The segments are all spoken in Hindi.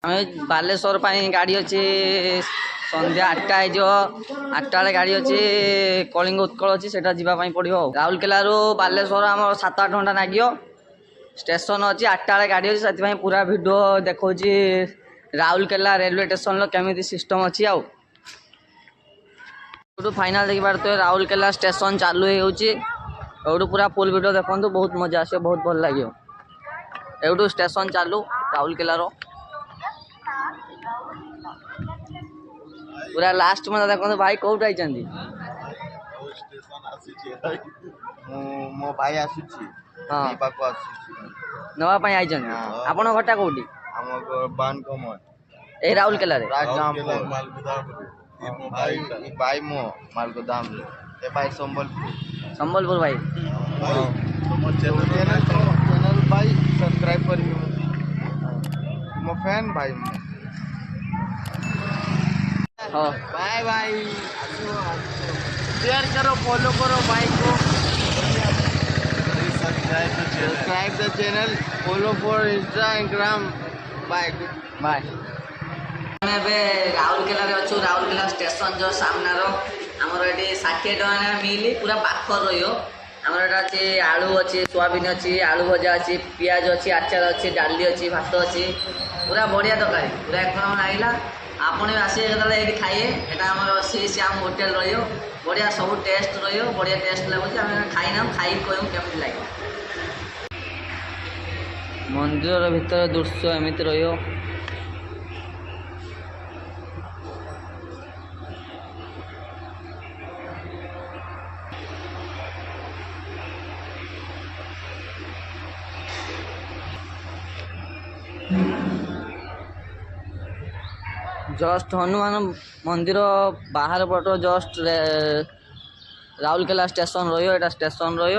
आम बालेश्वर गाड़ी अच्छे संध्या 8टा आठटा बेले गाड़ी अच्छे कलिंग उत्कल अच्छी से जावाई पड़ो राउरकेला बालेश्वर आम 7-8 घंटा लगे स्टेशन अच्छी 8टा बेले गाड़ी अच्छी से पूरा भिड देखा राउरकेला रेलवे स्टेशन केमी सिस्टम अच्छी आउ फाइनाल देखी पारे राउरकेला स्टेशन चालू हो पूरा फुल भिड देखो बहुत मजा आस बहुत भल लगे एवटू स्टेशन चालू राउरकेलार पूरा लास्ट में देखो भाई कौट आई मो भाई आसुची नवाई आई आपण घरटा कौटी ए राउरकेला भाई मो मालगोदाम ए भाई संबलपुर भाई चैनल भाई सब्सक्राइब कर मो फैन भाई बाय बाय शेयर करो फॉलो करो भाई को subscribe the channel follow for Instagram bye bye Rourkela अच्छु राउरकेला स्टेशन जो सामनार आमर ये 60 टका मिली पूरा पाखर रही आमर एटा अच्छे आलू अच्छी सोयाबीन अच्छी आलू भजा अच्छी पियाज अच्छी आचार अच्छी डाली अच्छी भात अच्छी पूरा बढ़िया तरकारी पूरा एक नंबर लगला आपने आसिए ये खाइए यहाँ आम श्री श्याम होटेल रही बढ़िया सब टेस्ट रही बढ़िया टेस्ट लगुच खाईना खाई कहूँ केमी लगे मंदिर भीतर दृश्य एमती रही जस्ट हनुमान मंदिर बाहर पट जस्ट राउरकेला स्टेशन रही स्टेशन रही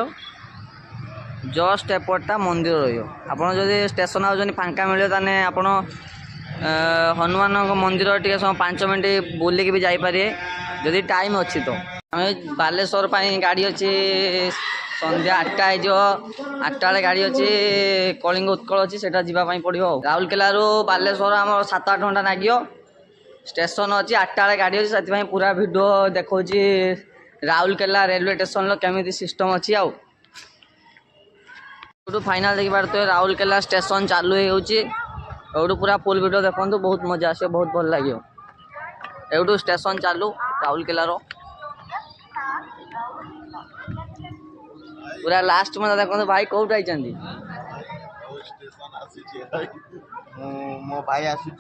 जस्ट एपटा मंदिर रही आप स्टेशन आउन फांका मिले ताने आप हनुमान मंदिर टे समय 5 मिनट बुलिक भी जापारे जदि टाइम अच्छी तो आम बालेश्वर गाड़ी अच्छे संध्या 8टा आठटा बेले गाड़ी अच्छे कलिंग उत्कल अच्छी से जावाई पड़ो राउरकेला बालेश्वर आम 7-8 घंटा लगे स्टेशन अच्छी 8टा बेले गाड़ी अच्छी से पूरा भिड देखा राउरकेला रेलवे स्टेशन केमी सिस्टम अच्छी आउ फाइनाल देखी पारे राउरकेला स्टेशन चालू हो पूरा फुल भिड देखो बहुत मजा आस बहुत भल लगे एवटू स्टेशन चालू राउरकेलार पूरा लास्ट में देखो भाई कौट आई मो भाई आसुची